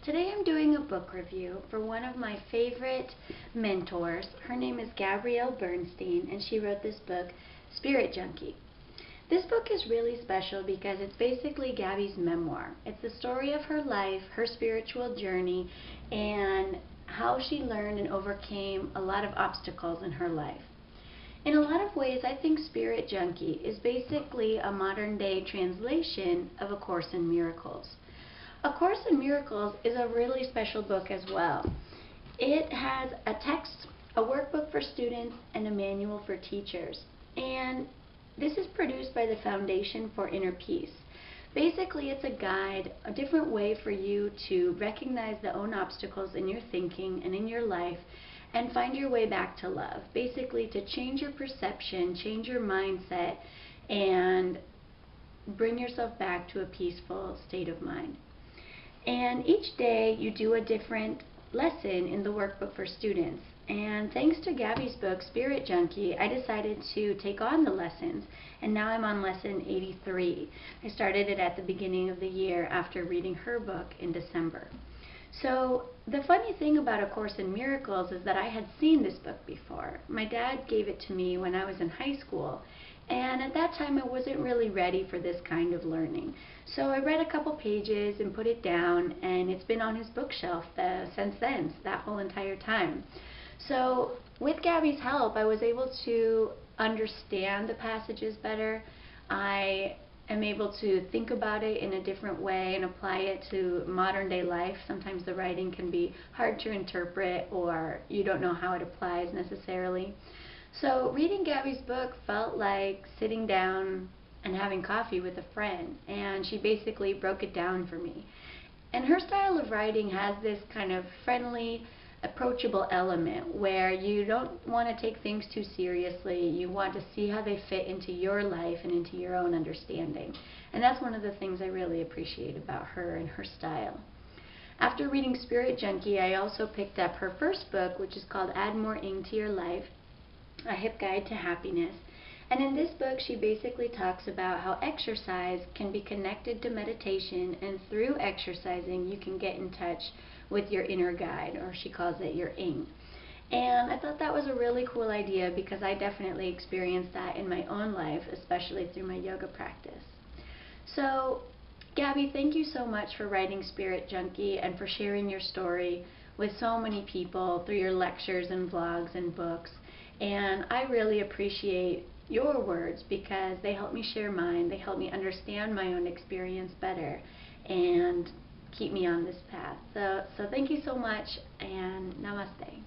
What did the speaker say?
Today I'm doing a book review for one of my favorite mentors. Her name is Gabrielle Bernstein, and she wrote this book, Spirit Junkie. This book is really special because it's basically Gabby's memoir. It's the story of her life, her spiritual journey, and how she learned and overcame a lot of obstacles in her life. In a lot of ways, I think Spirit Junkie is basically a modern-day translation of A Course in Miracles. A Course in Miracles is a really special book as well. It has a text, a workbook for students, and a manual for teachers. And this is produced by the Foundation for Inner Peace. Basically, it's a guide, a different way for you to recognize the own obstacles in your thinking and in your life and find your way back to love. Basically, to change your perception, change your mindset, and bring yourself back to a peaceful state of mind. And each day you do a different lesson in the workbook for students. And thanks to Gabby's book, Spirit Junkie, I decided to take on the lessons. And now I'm on lesson 83. I started it at the beginning of the year after reading her book in December. So the funny thing about A Course in Miracles is that I had seen this book before. My dad gave it to me when I was in high school. And at that time I wasn't really ready for this kind of learning. So I read a couple pages and put it down, and it's been on his bookshelf since then, that whole entire time. So with Gabby's help, I was able to understand the passages better. I am able to think about it in a different way and apply it to modern day life. Sometimes the writing can be hard to interpret, or you don't know how it applies necessarily. So reading Gabby's book felt like sitting down and having coffee with a friend, and she basically broke it down for me. And her style of writing has this kind of friendly, approachable element where you don't want to take things too seriously. You want to see how they fit into your life and into your own understanding. And that's one of the things I really appreciate about her and her style. After reading Spirit Junkie, I also picked up her first book, which is called Add More Ing to Your Life, A Hip Guide to Happiness. And in this book, she basically talks about how exercise can be connected to meditation, and through exercising, you can get in touch with your inner guide, or she calls it your ing. And I thought that was a really cool idea because I definitely experienced that in my own life, especially through my yoga practice. So, Gabby, thank you so much for writing Spirit Junkie and for sharing your story with so many people through your lectures and vlogs and books. And I really appreciate your words because they help me share mine. They help me understand my own experience better and keep me on this path. So thank you so much, and namaste.